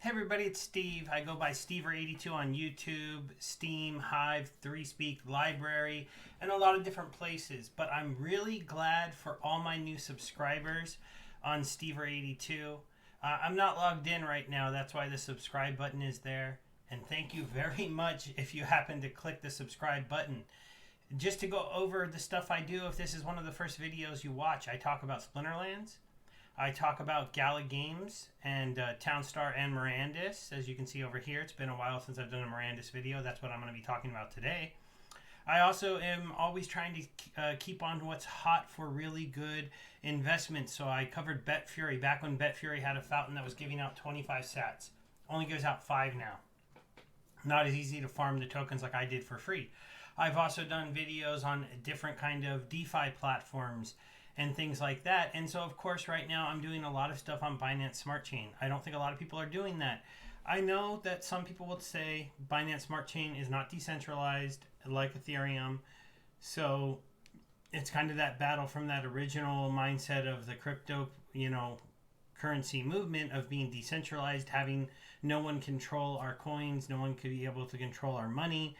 Hey everybody, it's Steve. I go by Stever82 on YouTube, Steam, Hive, 3Speak, Library, and a lot of different places. But I'm really glad for all my new subscribers on Stever82. I'm not logged in right now, that's why the subscribe button is there. And thank you very much if you happen to click the subscribe button. Just to go over the stuff I do, if this is one of the first videos you watch, I talk about Splinterlands. I talk about Gala Games and Townstar and Mirandus. As you can see over here, it's been a while since I've done a Mirandus video. That's what I'm going to be talking about today. I also am always trying to keep on what's hot for really good investments. So I covered Bet Fury back when Bet Fury had a fountain that was giving out 25 sats. Only gives out 5 now. Not as easy to farm the tokens like I did for free. I've also done videos on different kind of DeFi platforms and things like that. And so, of course, right now I'm doing a lot of stuff on Binance Smart Chain. I don't think a lot of people are doing that. I know that some people would say Binance Smart Chain is not decentralized like Ethereum. So it's kind of that battle from that original mindset of the crypto, currency movement of being decentralized, having no one control our coins, no one could be able to control our money,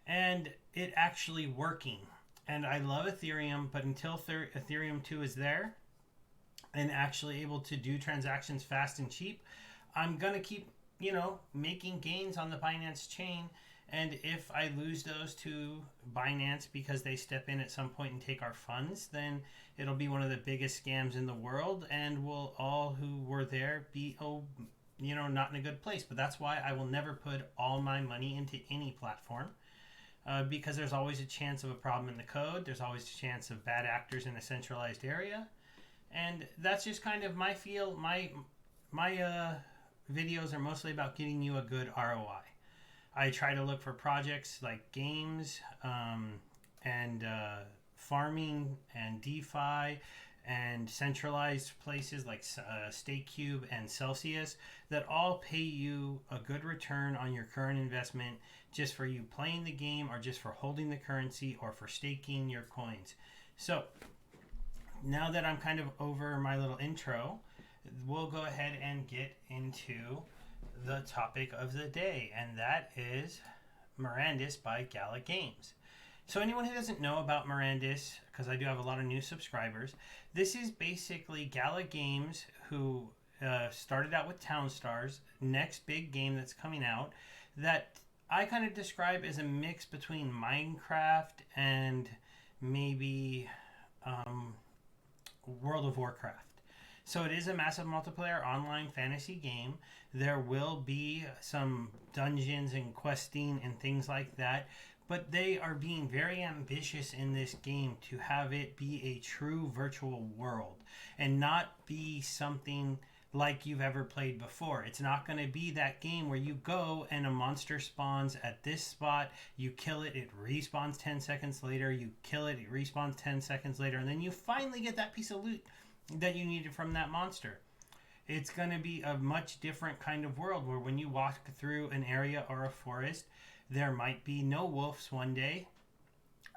and it actually working. And I love Ethereum, but until Ethereum 2 is there and actually able to do transactions fast and cheap, I'm going to keep, making gains on the Binance chain. And if I lose those to Binance because they step in at some point and take our funds, then it'll be one of the biggest scams in the world. And we'll all who were there be, not in a good place. But that's why I will never put all my money into any platform. Because there's always a chance of a problem in the code. There's always a chance of bad actors in a centralized area. And that's just kind of my feel. My videos are mostly about getting you a good ROI. I try to look for projects like games and farming and DeFi and centralized places like StakeCube and Celsius that all pay you a good return on your current investment just for you playing the game or just for holding the currency or for staking your coins. So now that I'm kind of over my little intro, we'll go ahead and get into the topic of the day, and that is Mirandus by Gala Games. So anyone who doesn't know about Mirandus, because I do have a lot of new subscribers, this is basically Gala Games who started out with Townstar's next big game that's coming out that I kind of describe as a mix between Minecraft and maybe World of Warcraft. So it is a massive multiplayer online fantasy game. There will be some dungeons and questing and things like that. But they are being very ambitious in this game to have it be a true virtual world and not be something like you've ever played before. It's not going to be that game where you go and a monster spawns at this spot, you kill it, it respawns 10 seconds later, you kill it, it respawns 10 seconds later, and then you finally get that piece of loot that you needed from that monster. It's going to be a much different kind of world where when you walk through an area or a forest, there might be no wolves one day,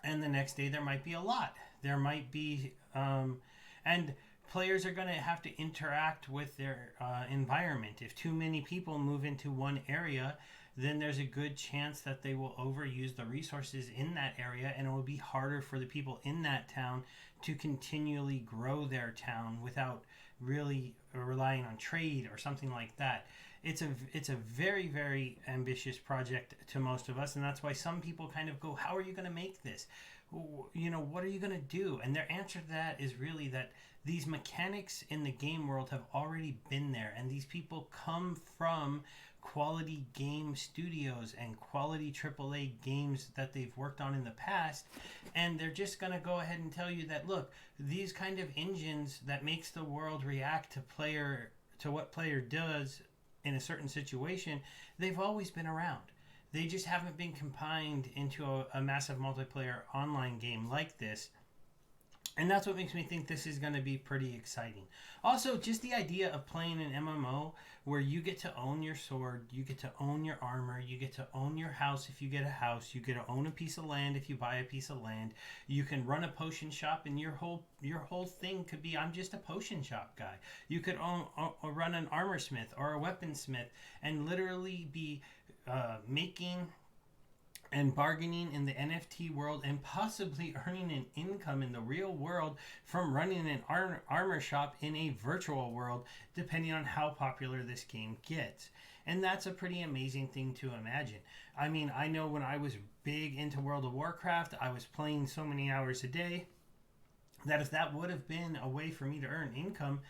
and the next day there might be a lot. There might be, and players are going to have to interact with their environment. If too many people move into one area, then there's a good chance that they will overuse the resources in that area, and it will be harder for the people in that town to continually grow their town without really relying on trade or something like that. It's a very, very ambitious project to most of us, and that's why some people kind of go, how are you going to make this? What are you going to do? And their answer to that is really that these mechanics in the game world have already been there, and these people come from quality game studios and quality AAA games that they've worked on in the past, and they're just going to go ahead and tell you that, look, these kind of engines that makes the world react to what player does in a certain situation, they've always been around. They just haven't been combined into a massive multiplayer online game like this And that's what makes me think this is going to be pretty exciting. Also, just the idea of playing an MMO where you get to own your sword, you get to own your armor, you get to own your house if you get a house, you get to own a piece of land if you buy a piece of land. You can run a potion shop, and your whole thing could be, I'm just a potion shop guy. You could run an armor smith or a weaponsmith and literally be making and bargaining in the NFT world, and possibly earning an income in the real world from running an armor shop in a virtual world, depending on how popular this game gets. And that's a pretty amazing thing to imagine. I mean, I know when I was big into World of Warcraft, I was playing so many hours a day that if that would have been a way for me to earn income,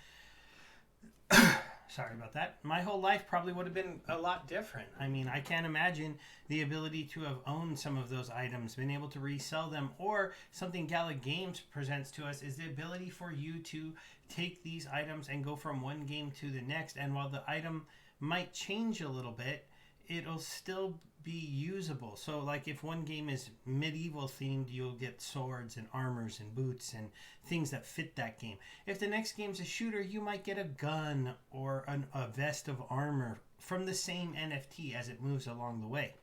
sorry about that, my whole life probably would have been a lot different. I mean, I can't imagine the ability to have owned some of those items, been able to resell them, or something Gala Games presents to us is the ability for you to take these items and go from one game to the next. And while the item might change a little bit, it'll still be usable. So like if one game is medieval themed, you'll get swords and armors and boots and things that fit that game. If the next game's a shooter, you might get a gun or a vest of armor from the same NFT as it moves along the way.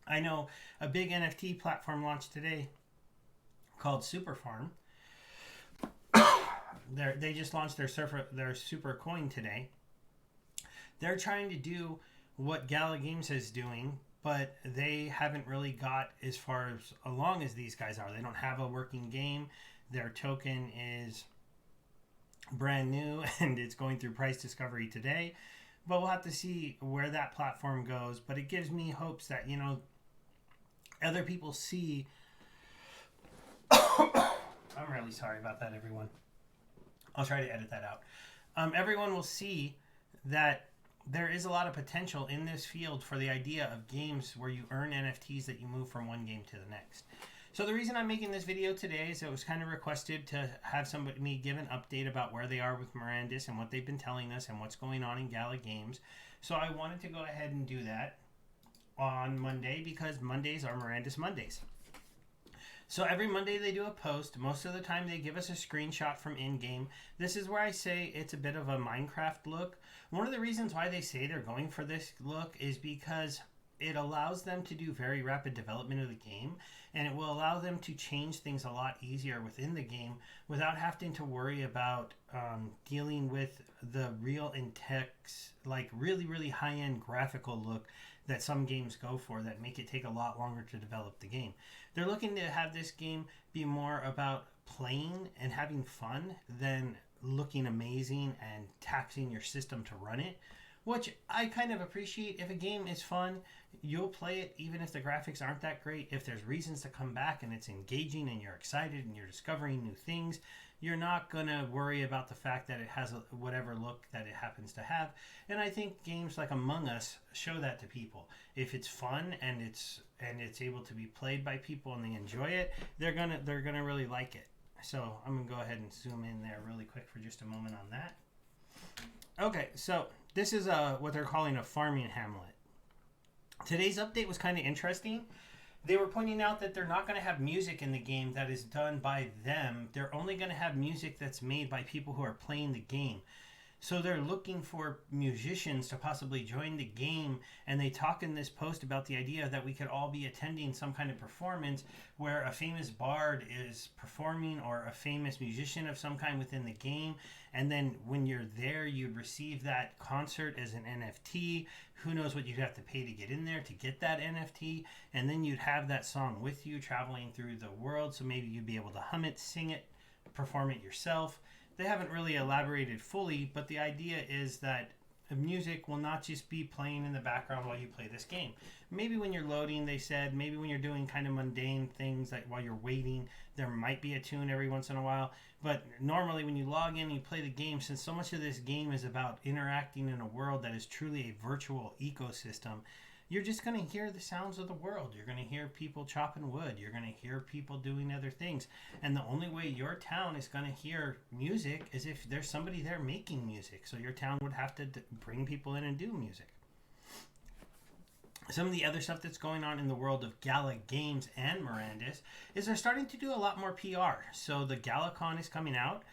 I know a big NFT platform launched today called Superfarm. They just launched their super coin today. They're trying to do what Gala Games is doing, but they haven't really got as far as along as these guys are. They don't have a working game. Their token is brand new and it's going through price discovery today. But we'll have to see where that platform goes. But it gives me hopes that, other people see. I'm really sorry about that, everyone. I'll try to edit that out. Everyone will see that there is a lot of potential in this field for the idea of games where you earn NFTs that you move from one game to the next. So the reason I'm making this video today is it was kind of requested to have me give an update about where they are with Mirandus and what they've been telling us and what's going on in Gala Games. So I wanted to go ahead and do that on Monday because Mondays are Mirandus Mondays. So every Monday they do a post. Most of the time they give us a screenshot from in-game. This is where I say it's a bit of a Minecraft look. One of the reasons why they say they're going for this look is because it allows them to do very rapid development of the game, and it will allow them to change things a lot easier within the game without having to worry about dealing with the real in-text, like really, really high-end graphical look that some games go for that make it take a lot longer to develop the game. They're looking to have this game be more about playing and having fun than looking amazing and taxing your system to run it, which I kind of appreciate. If a game is fun, you'll play it even if the graphics aren't that great. If there's reasons to come back and it's engaging and you're excited and you're discovering new things, you're not going to worry about the fact that it has whatever look that it happens to have. And I think games like Among Us show that to people. If it's fun and it's able to be played by people and they enjoy it, they're gonna really like it. So I'm going to go ahead and zoom in there really quick for just a moment on that. Okay, so this is what they're calling a farming hamlet. Today's update was kind of interesting. They were pointing out that they're not going to have music in the game that is done by them. They're only going to have music that's made by people who are playing the game. So they're looking for musicians to possibly join the game, and they talk in this post about the idea that we could all be attending some kind of performance where a famous bard is performing or a famous musician of some kind within the game, and then when you're there you'd receive that concert as an NFT. Who knows what you'd have to pay to get in there to get that NFT, and then you'd have that song with you traveling through the world, so maybe you'd be able to hum it, sing it, perform it yourself. They haven't really elaborated fully, but the idea is that music will not just be playing in the background while you play this game. Maybe when you're loading, they said, maybe when you're doing kind of mundane things like while you're waiting, there might be a tune every once in a while. But normally when you log in and you play the game, since so much of this game is about interacting in a world that is truly a virtual ecosystem, you're just going to hear the sounds of the world. You're going to hear people chopping wood. You're going to hear people doing other things. And the only way your town is going to hear music is if there's somebody there making music. So your town would have to bring people in and do music. Some of the other stuff that's going on in the world of Gala Games and Mirandus is they're starting to do a lot more PR. So the GalaCon is coming out.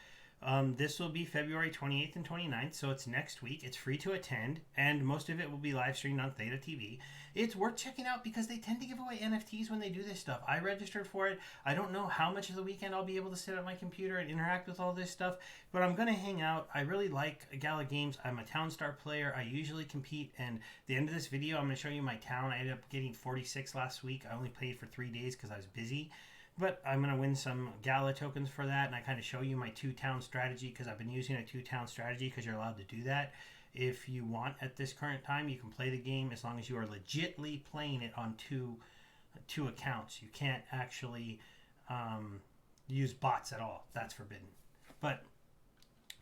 This will be February 28th and 29th, so it's next week. It's free to attend, and most of it will be live streamed on Theta TV. It's worth checking out because they tend to give away NFTs when they do this stuff. I registered for it. I don't know how much of the weekend I'll be able to sit at my computer and interact with all this stuff, but I'm going to hang out. I really like Gala Games. I'm a Town Star player. I usually compete, and at the end of this video, I'm going to show you my town. I ended up getting 46 last week. I only played for 3 days because I was busy. But I'm going to win some Gala tokens for that, and I kind of show you my 2-town strategy because I've been using a 2-town strategy because you're allowed to do that. If you want at this current time, you can play the game as long as you are legitly playing it on two accounts. You can't actually use bots at all. That's forbidden. But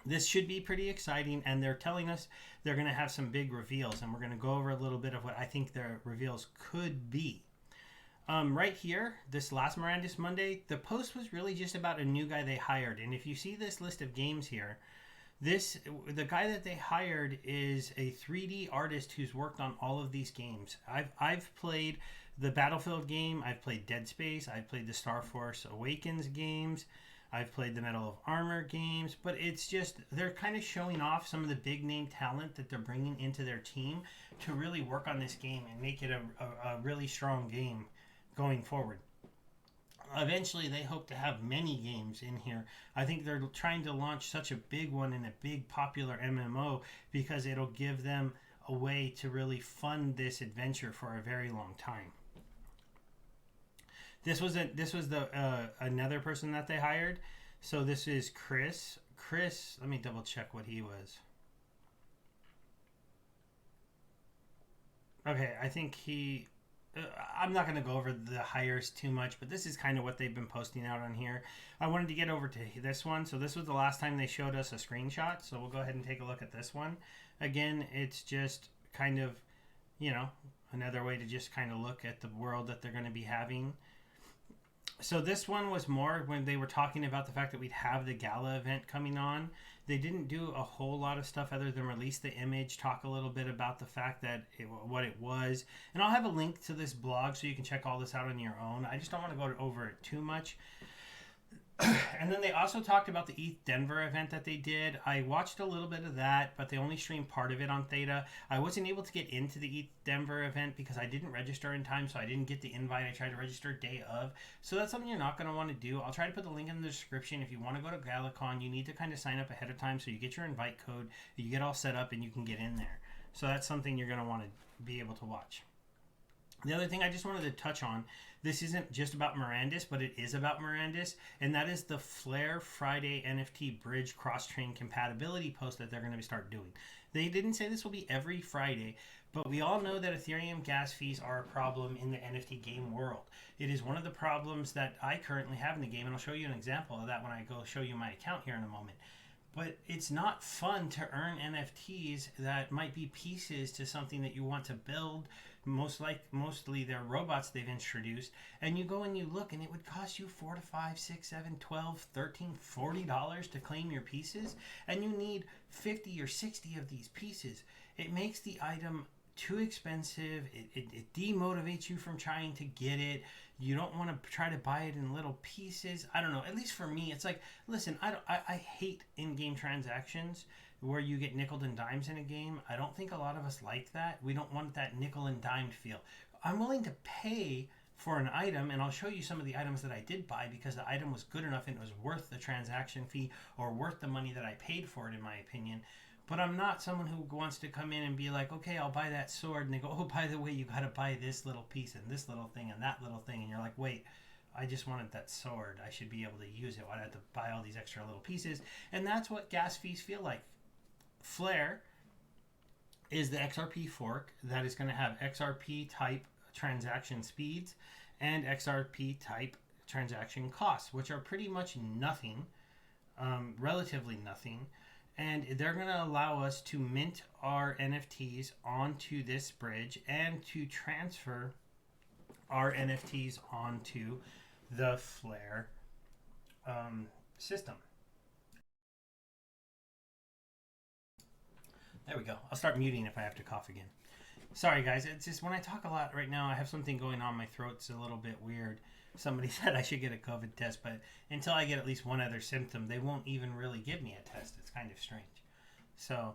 this should be pretty exciting, and they're telling us they're going to have some big reveals, and we're going to go over a little bit of what I think their reveals could be. Right here, this last Mirandus Monday, the post was really just about a new guy they hired. And if you see this list of games here, the guy that they hired is a 3D artist who's worked on all of these games. I've played the Battlefield game, I've played Dead Space, I've played the Star Force Awakens games, I've played the Medal of Armor games, but it's just, they're kind of showing off some of the big name talent that they're bringing into their team to really work on this game and make it a really strong game going forward. Eventually, they hope to have many games in here. I think they're trying to launch such a big one in a big popular MMO because it'll give them a way to really fund this adventure for a very long time. This was another person that they hired. So this is Chris. Let me double check what he was. Okay, I think he... I'm not going to go over the hires too much, but this is kind of what they've been posting out on here. I wanted to get over to this one. So this was the last time they showed us a screenshot. So we'll go ahead and take a look at this one. Again, it's just kind of, another way to just kind of look at the world that they're going to be having. So this one was more when they were talking about the fact that we'd have the Gala event coming on. They didn't do a whole lot of stuff other than release the image, talk a little bit about the fact that what it was. And I'll have a link to this blog so you can check all this out on your own. I just don't want to go over it too much. And then they also talked about the ETH Denver event that they did. I watched a little bit of that, but they only streamed part of it on Theta. I wasn't able to get into the ETH Denver event because I didn't register in time, so I didn't get the invite. I tried to register day of. So that's something you're not going to want to do. I'll try to put the link in the description. If you want to go to GalaCon, you need to kind of sign up ahead of time so you get your invite code, you get all set up, and you can get in there. So that's something you're going to want to be able to watch. The other thing I just wanted to touch on, this isn't just about Mirandus, but it is about Mirandus, and that is the Flare Friday NFT Bridge cross-train compatibility post that they're going to start doing. They didn't say this will be every Friday, but we all know that Ethereum gas fees are a problem in the NFT game world. It is one of the problems that I currently have in the game, and I'll show you an example of that when I go show you my account here in a moment. But it's not fun to earn NFTs that might be pieces to something that you want to build. Mostly they're robots they've introduced, and you go and you look and it would cost you $4 to $5, $6, $7, $12, $13, $40 to claim your pieces, and you need 50 or 60 of these pieces. It makes the item too expensive. It demotivates you from trying to get it. You don't want to try to buy it in little pieces. I don't know. At least for me, it's like, listen, I hate in-game transactions where you get nickel and dimes in a game. I don't think a lot of us like that. We don't want that nickel and dimed feel. I'm willing to pay for an item, and I'll show you some of the items that I did buy because the item was good enough and it was worth the transaction fee or worth the money that I paid for it, in my opinion. But I'm not someone who wants to come in and be like, okay, I'll buy that sword. And they go, oh, by the way, you got to buy this little piece and this little thing and that little thing. And you're like, wait, I just wanted that sword. I should be able to use it. Why do I have to buy all these extra little pieces? And that's what gas fees feel like. Flare is the XRP fork that is going to have XRP type transaction speeds and XRP type transaction costs, which are pretty much nothing, relatively nothing. And they're going to allow us to mint our NFTs onto this bridge and to transfer our NFTs onto the Flare system. There we go. I'll start muting if I have to cough again. Sorry, guys. It's just when I talk a lot right now, I have something going on. My throat's a little bit weird. Somebody said I should get a COVID test, but until I get at least one other symptom, they won't even really give me a test. It's kind of strange. So,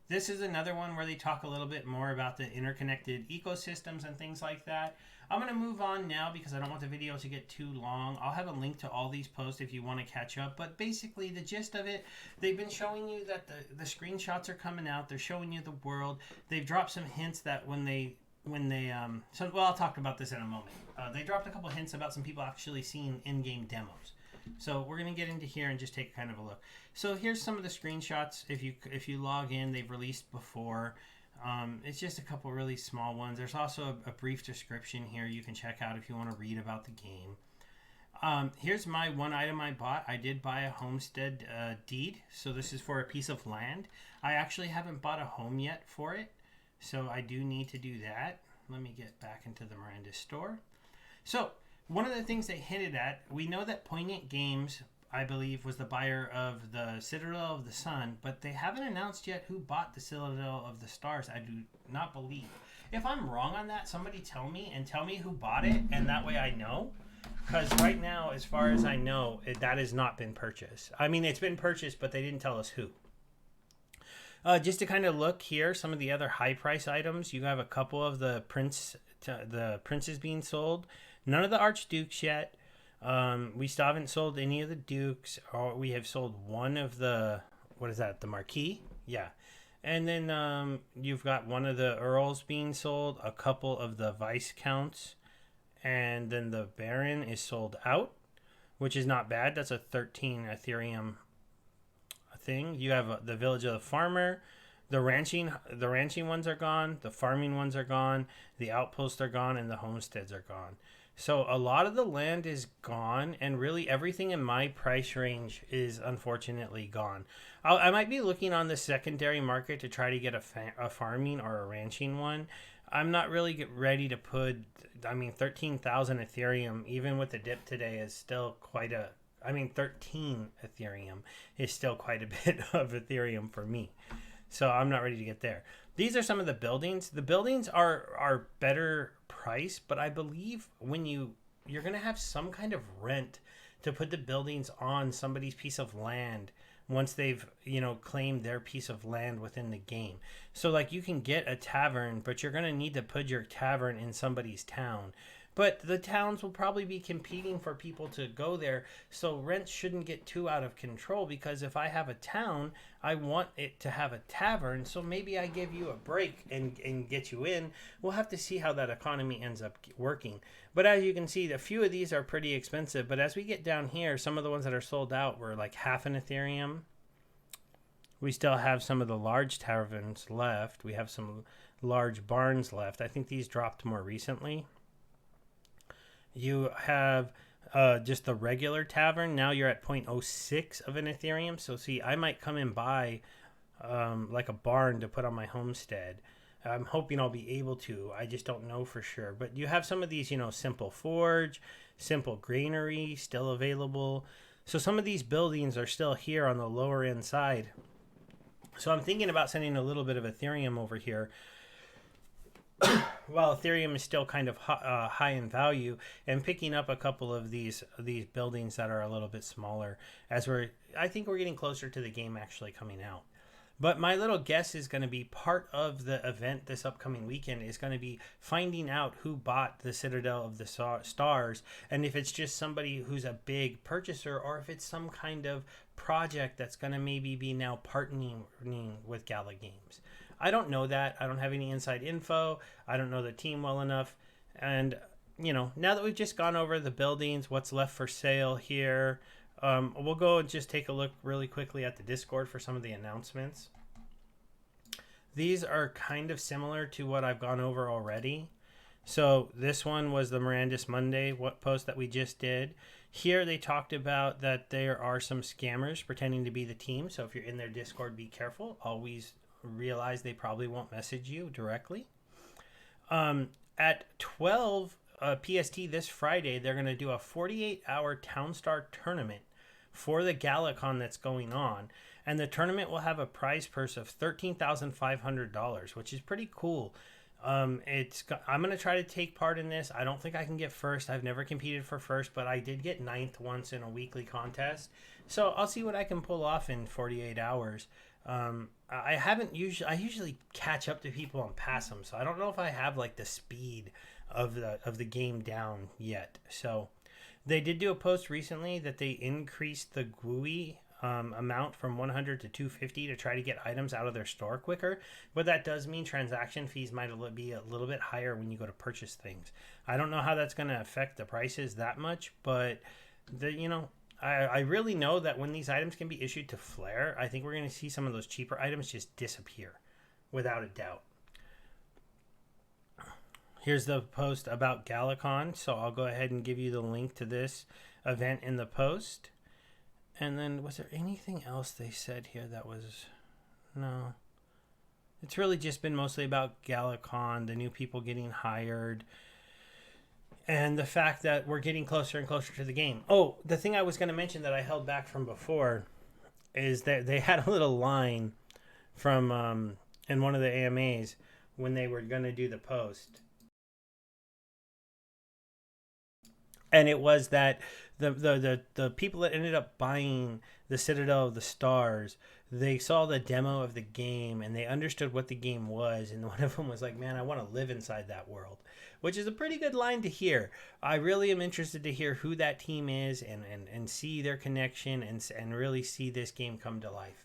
this is another one where they talk a little bit more about the interconnected ecosystems and things like that. I'm going to move on now because I don't want the video to get too long. I'll have a link to all these posts if you want to catch up. But basically, the gist of it, they've been showing you that the screenshots are coming out. They're showing you the world. They've dropped some hints that I'll talk about this in a moment. They dropped a couple hints about some people actually seeing in-game demos. So we're going to get into here and just take kind of a look. So here's some of the screenshots. If you log in, they've released before. It's just a couple really small ones. There's also a brief description here you can check out if you want to read about the game. Here's my one item I bought. I did buy a homestead deed. So this is for a piece of land. I actually haven't bought a home yet for it. So I do need to do that. Let me get back into the Mirandus store. So one of the things they hinted at, we know that Poignant Games, I believe, was the buyer of the Citadel of the Sun, but they haven't announced yet who bought the Citadel of the Stars. I do not believe. If I'm wrong on that, somebody tell me who bought it, and that way I know. Because right now, as far as I know, that has not been purchased. I mean, it's been purchased, but they didn't tell us who. Just to kind of look here, some of the other high price items. You have a couple of the princes being sold. None of the archdukes yet. We still haven't sold any of the dukes. Or we have sold one of the, what is that? The marquis? Yeah. And then you've got one of the earls being sold. A couple of the viscounts. And then the baron is sold out, which is not bad. That's a 13 Ethereum thing. You have the village of the farmer. The ranching ones are gone. The farming ones are gone. The outposts are gone, and the homesteads are gone. So a lot of the land is gone, and really everything in my price range is unfortunately gone. I might be looking on the secondary market to try to get a farming or a ranching one. I'm not really ready to put. 13,000 Ethereum, even with the dip today, is still quite a. 13 Ethereum is still quite a bit of Ethereum for me. So I'm not ready to get there. These are some of the buildings. The buildings are better priced, but I believe when you're going to have some kind of rent to put the buildings on somebody's piece of land once they've, claimed their piece of land within the game. So like you can get a tavern, but you're going to need to put your tavern in somebody's town. But the towns will probably be competing for people to go there, so rent shouldn't get too out of control, because if I have a town, I want it to have a tavern, so maybe I give you a break and get you in. We'll have to see how that economy ends up working. But as you can see, a few of these are pretty expensive, but as we get down here, some of the ones that are sold out were like half an Ethereum. We still have some of the large taverns left. We have some large barns left. I think these dropped more recently. You have just the regular tavern. Now you're at 0.06 of an Ethereum. So see, I might come and buy like a barn to put on my homestead. I'm hoping I'll be able to. I just don't know for sure. But you have some of these, simple forge, simple granary still available. So some of these buildings are still here on the lower end side. So I'm thinking about sending a little bit of Ethereum over here. While Ethereum is still kind of high in value, and picking up a couple of these buildings that are a little bit smaller, I think we're getting closer to the game actually coming out. But my little guess is going to be part of the event this upcoming weekend is going to be finding out who bought the Citadel of the Stars, and if it's just somebody who's a big purchaser, or if it's some kind of project that's going to maybe be now partnering with Gala Games. I don't know that. I don't have any inside info. I don't know the team well enough. And, now that we've just gone over the buildings, what's left for sale here, we'll go and just take a look really quickly at the Discord for some of the announcements. These are kind of similar to what I've gone over already. So this one was the Mirandus Monday post that we just did. Here they talked about that there are some scammers pretending to be the team. So if you're in their Discord, be careful. Always realize they probably won't message you directly. At 12 PST this Friday, they're going to do a 48-hour Townstar tournament for the GalaCon that's going on. And the tournament will have a prize purse of $13,500, which is pretty cool. I'm gonna try to take part in this. I don't think I can get first. I've never competed for first, but I did get ninth once in a weekly contest. So I'll see what I can pull off in 48 hours. I haven't usually. I usually catch up to people and pass them, so I don't know if I have like the speed of the game down yet. So they did do a post recently that they increased the GUI amount from 100 to 250 to try to get items out of their store quicker. But that does mean transaction fees might be a little bit higher when you go to purchase things. I don't know how that's going to affect the prices that much, but I really know that when these items can be issued to Flare, I think we're going to see some of those cheaper items just disappear, without a doubt. Here's the post about GalaCon, so I'll go ahead and give you the link to this event in the post. And then, was there anything else they said here that was... No. It's really just been mostly about GalaCon, the new people getting hired, and the fact that we're getting closer and closer to the game. Oh, the thing I was going to mention that I held back from before is that they had a little line from in one of the AMAs when they were going to do the post. And it was that the people that ended up buying the Citadel of the Stars, they saw the demo of the game and they understood what the game was. And one of them was like, man, I want to live inside that world, which is a pretty good line to hear. I really am interested to hear who that team is and see their connection and really see this game come to life.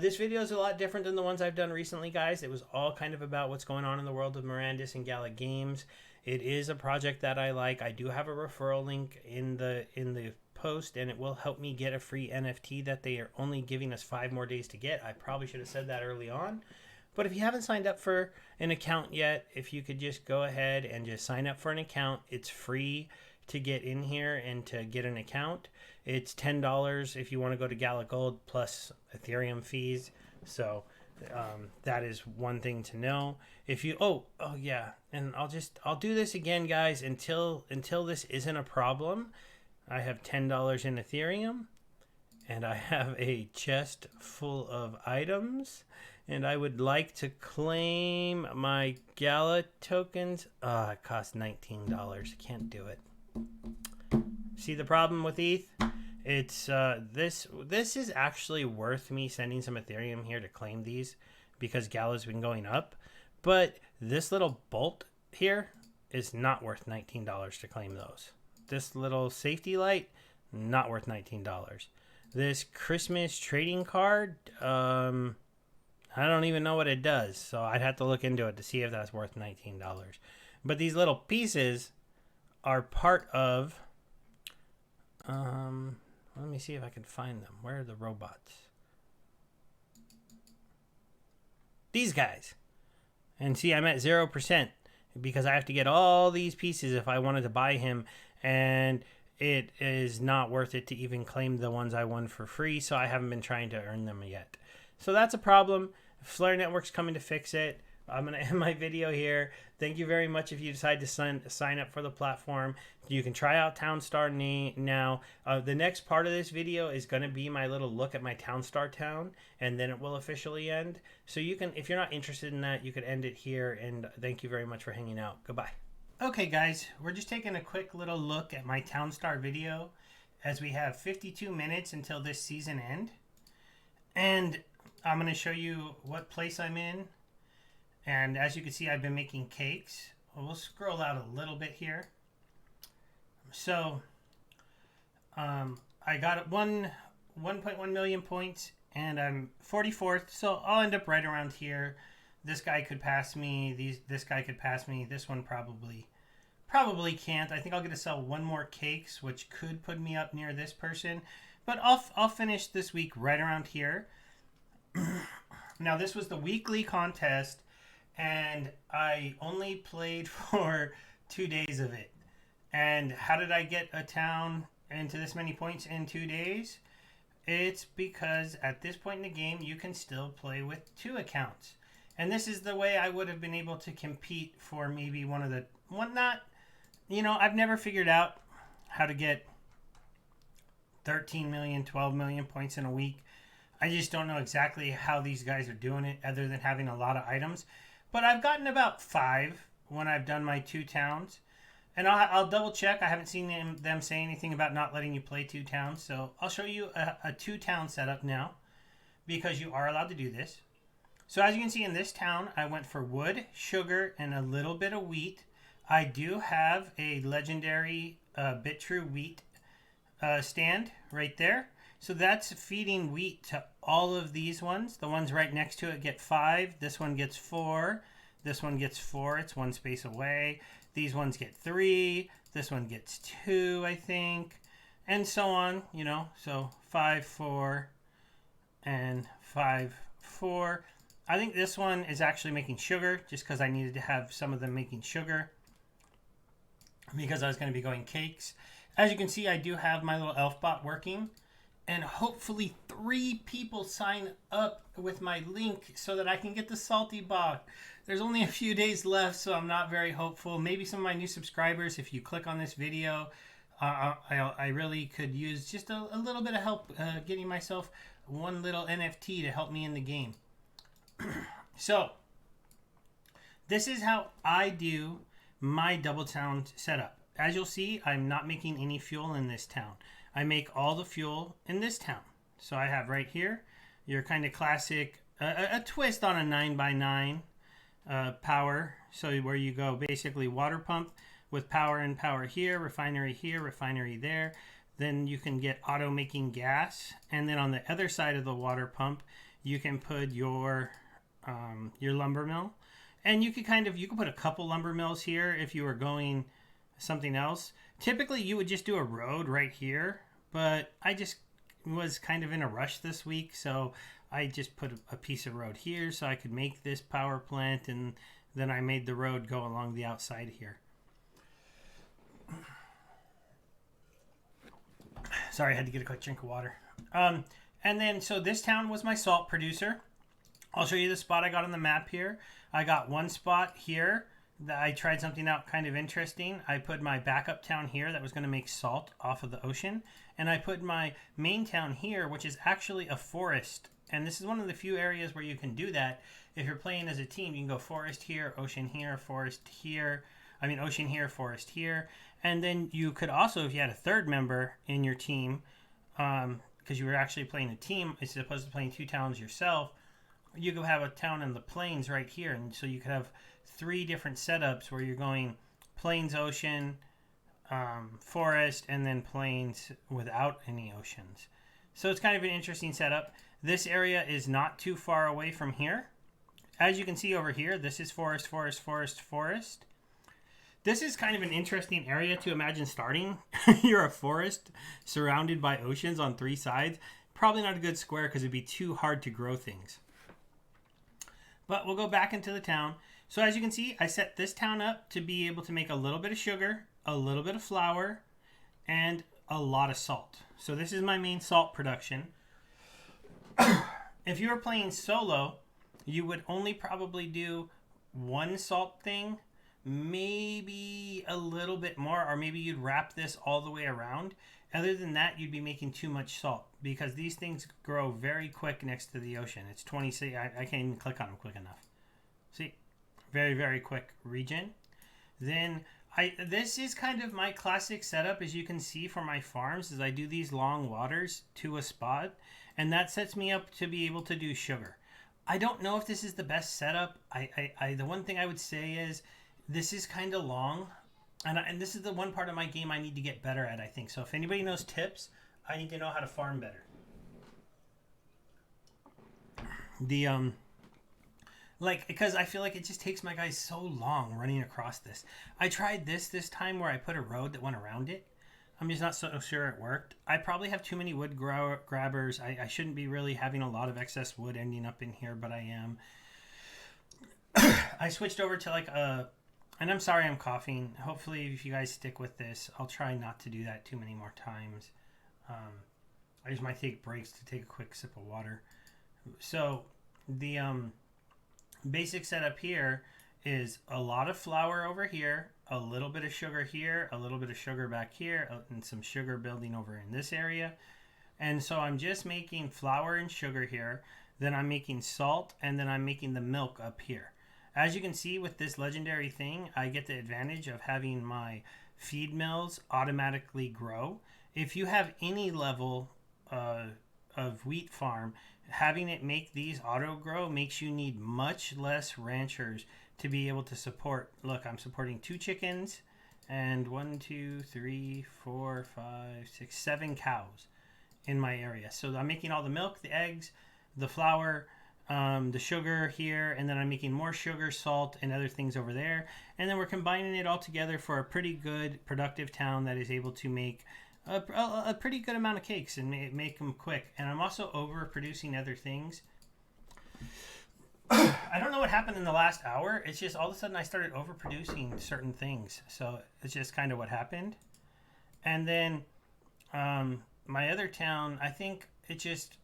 This video is a lot different than the ones I've done recently, guys. It was all kind of about what's going on in the world of Mirandus and Gala Games. It is a project that I like. I do have a referral link in the post, and it will help me get a free NFT that they are only giving us 5 more days to get. I probably should have said that early on. But if you haven't signed up for an account yet, if you could just go ahead and just sign up for an account. It's free to get in here and to get an account. It's $10 if you want to go to Gala Gold plus Ethereum fees. So that is one thing to know. If you yeah, and I'll do this again, guys, until this isn't a problem. I have $10 in Ethereum, and I have a chest full of items, and I would like to claim my Gala tokens. It costs $19. I can't do it. See the problem with ETH? It's this is actually worth me sending some Ethereum here to claim these because Gala's been going up. But this little bolt here is not worth $19 to claim those. This little safety light, not worth $19. This Christmas trading card, I don't even know what it does. So I'd have to look into it to see if that's worth $19. But these little pieces are part of... let me see if I can find them. Where are the robots? These guys. And see, I'm at 0% because I have to get all these pieces if I wanted to buy him. And it is not worth it to even claim the ones I won for free. So I haven't been trying to earn them yet. So that's a problem. Flare Network's coming to fix it. I'm going to end my video here. Thank you very much if you decide to sign up for the platform. You can try out Townstar now. The next part of this video is going to be my little look at my Townstar town, and then it will officially end. So you can, if you're not interested in that, you could end it here, and thank you very much for hanging out. Goodbye. Okay, guys, we're just taking a quick little look at my Townstar video as we have 52 minutes until this season end. And I'm going to show you what place I'm in. And as you can see, I've been making cakes. We'll scroll out a little bit here. So I got 1.1 million points, and I'm 44th. So I'll end up right around here. This guy could pass me. This guy could pass me. This one probably can't. I think I'll get to sell 1 more cakes, which could put me up near this person. But I'll finish this week right around here. Now, this was the weekly contest, and I only played for 2 days of it. And how did I get a town into this many points in 2 days? It's because at this point in the game, you can still play with 2 accounts. And this is the way I would have been able to compete for maybe I've never figured out how to get 13 million, 12 million points in a week. I just don't know exactly how these guys are doing it other than having a lot of items. but I've gotten about 5 when I've done my 2 towns. And I'll double check. I haven't seen them say anything about not letting you play 2 towns. So I'll show you a 2 town setup now, because you are allowed to do this. So as you can see in this town, I went for wood, sugar, and a little bit of wheat. I do have a legendary Bit True wheat stand right there. So that's feeding wheat to all of these ones. The ones right next to it get 5. This one gets 4. This one gets 4. It's 1 space away. These ones get 3. This one gets 2, I think. And so on, you know. So 5, 4, and 5, 4. I think this one is actually making sugar, just because I needed to have some of them making sugar, because I was going to be going cakes. As you can see, I do have my little elf bot working, and hopefully 3 people sign up with my link so that I can get the salty bot. There's only a few days left, so I'm not very hopeful. Maybe some of my new subscribers, if you click on this video, I really could use just a little bit of help getting myself one little NFT to help me in the game. So, this is how I do my double town setup. As you'll see, I'm not making any fuel in this town. I make all the fuel in this town. So I have right here your kind of classic, a twist on a 9x9 power. So where you go basically water pump with power and power here, refinery there. Then you can get auto making gas. And then on the other side of the water pump, you can put your lumber mill. And you could put a couple lumber mills here if you were going something else. Typically you would just do a road right here, but I just was kind of in a rush this week, so I just put a piece of road here so I could make this power plant, and then I made the road go along the outside here. Sorry, I had to get a quick drink of water. And then, so this town was my salt producer. I'll show you the spot I got on the map here. I got one spot here that I tried something out kind of interesting. I put my backup town here that was going to make salt off of the ocean. And I put my main town here, which is actually a forest. And this is one of the few areas where you can do that. If you're playing as a team, you can go forest here, ocean here, forest here. I mean, ocean here, forest here. And then you could also, if you had a third member in your team, because you were actually playing a team as opposed to playing 2 towns yourself, you could have a town in the plains right here. And so you could have 3 different setups where you're going plains, ocean, forest, and then plains without any oceans. So it's kind of an interesting setup. This area is not too far away from here. As you can see over here, this is forest, forest, forest, forest. This is kind of an interesting area to imagine starting. You're a forest surrounded by oceans on 3 sides. Probably not a good square because it'd be too hard to grow things. But we'll go back into the town. So as you can see, I set this town up to be able to make a little bit of sugar, a little bit of flour, and a lot of salt. So this is my main salt production. If you were playing solo, you would only probably do 1 salt thing, maybe a little bit more, or maybe you'd wrap this all the way around. Other than that, you'd be making too much salt because these things grow very quick next to the ocean. It's 26. I can't even click on them quick enough. See, very, very quick regen. Then this is kind of my classic setup, as you can see for my farms, is I do these long waters to a spot, and that sets me up to be able to do sugar. I don't know if this is the best setup. The one thing I would say is this is kind of long. And this is the one part of my game I need to get better at, I think. So if anybody knows tips, I need to know how to farm better. Because I feel like it just takes my guys so long running across this. I tried this time where I put a road that went around it. I'm just not so sure it worked. I probably have too many wood grabbers. I shouldn't be really having a lot of excess wood ending up in here, but I am. I switched over to like a... And I'm sorry I'm coughing. Hopefully, if you guys stick with this, I'll try not to do that too many more times. I just might take breaks to take a quick sip of water. So, the basic setup here is a lot of flour over here, a little bit of sugar here, a little bit of sugar back here, and some sugar building over in this area. And so I'm just making flour and sugar here. Then I'm making salt, and then I'm making the milk up here. As you can see with this legendary thing, I get the advantage of having my feed mills automatically grow. If you have any level of wheat farm, having it make these auto grow makes you need much less ranchers to be able to support. Look, I'm supporting 2 chickens and 1, 2, 3, 4, 5, 6, 7 cows in my area. So I'm making all the milk, the eggs, the flour, the sugar here, and then I'm making more sugar, salt, and other things over there. And then we're combining it all together for a pretty good, productive town that is able to make a pretty good amount of cakes and make them quick. And I'm also overproducing other things. I don't know what happened in the last hour. It's just all of a sudden I started overproducing certain things. So it's just kind of what happened. And then my other town, I think it just...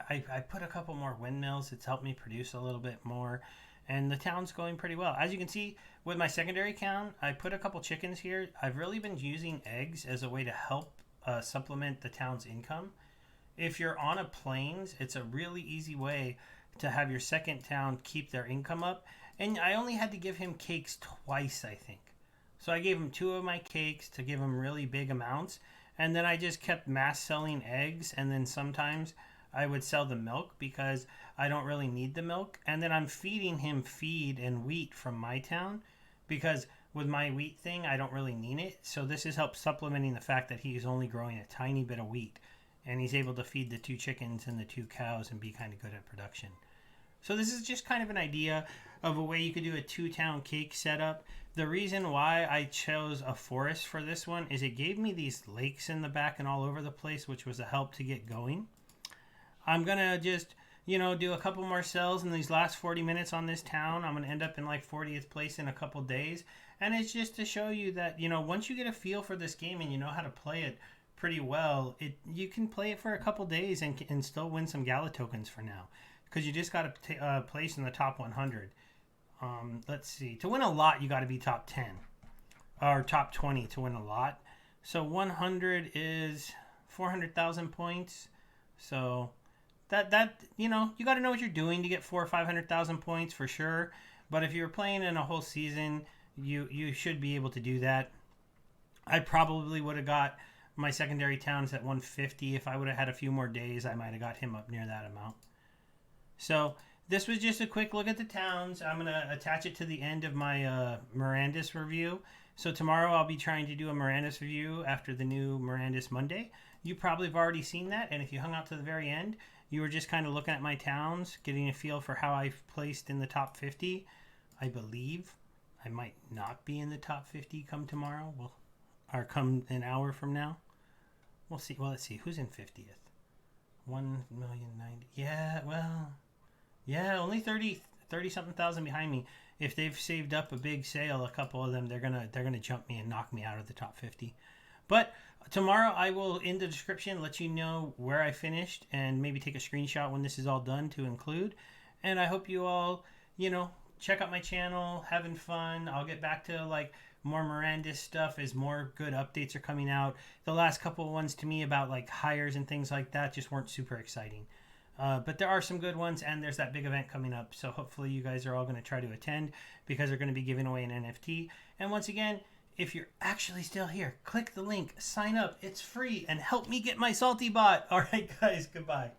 I put a couple more windmills. It's helped me produce a little bit more. And the town's going pretty well. As you can see, with my secondary town, I put a couple chickens here. I've really been using eggs as a way to help supplement the town's income. If you're on a plains, it's a really easy way to have your second town keep their income up. And I only had to give him cakes twice, I think. So I gave him 2 of my cakes to give him really big amounts. And then I just kept mass selling eggs. And then sometimes I would sell the milk because I don't really need the milk. And then I'm feeding him feed and wheat from my town because with my wheat thing, I don't really need it. So this has helped supplementing the fact that he's only growing a tiny bit of wheat. And he's able to feed the 2 chickens and the 2 cows and be kind of good at production. So this is just kind of an idea of a way you could do a 2-town cake setup. The reason why I chose a forest for this one is it gave me these lakes in the back and all over the place, which was a help to get going. I'm going to just, do a couple more cells in these last 40 minutes on this town. I'm going to end up in like 40th place in a couple days. And it's just to show you that, once you get a feel for this game and you know how to play it pretty well, you can play it for a couple days and still win some Gala tokens for now. Because you just got to place in the top 100. Let's see. To win a lot, you got to be top 10. Or top 20 to win a lot. So 100 is 400,000 points. So... That you got to know what you're doing to get 400,000 or 500,000 points for sure. But if you're playing in a whole season, you should be able to do that. I probably would have got my secondary towns at 150. If I would have had a few more days, I might have got him up near that amount. So this was just a quick look at the towns. I'm going to attach it to the end of my Mirandus review. So tomorrow I'll be trying to do a Mirandus review after the new Mirandus Monday. You probably have already seen that. And if you hung out to the very end, you were just kind of looking at my towns, getting a feel for how I've placed in the top 50. I believe I might not be in the top 50 come tomorrow. Or come an hour from now. We'll see. Well, let's see. Who's in 50th? 1,090,000. Yeah, well. Yeah, only 30-something thousand behind me. If they've saved up a big sale, a couple of them, they're gonna jump me and knock me out of the top 50. But tomorrow I will, in the description, let you know where I finished and maybe take a screenshot when this is all done to include. And I hope you all, check out my channel, having fun. I'll get back to more Mirandus stuff as more good updates are coming out. The last couple of ones to me about hires and things like that just weren't super exciting. But there are some good ones, and there's that big event coming up. So hopefully you guys are all going to try to attend because they're going to be giving away an NFT. And once again, if you're actually still here, click the link, sign up. It's free, and help me get my salty bot. All right, guys, goodbye.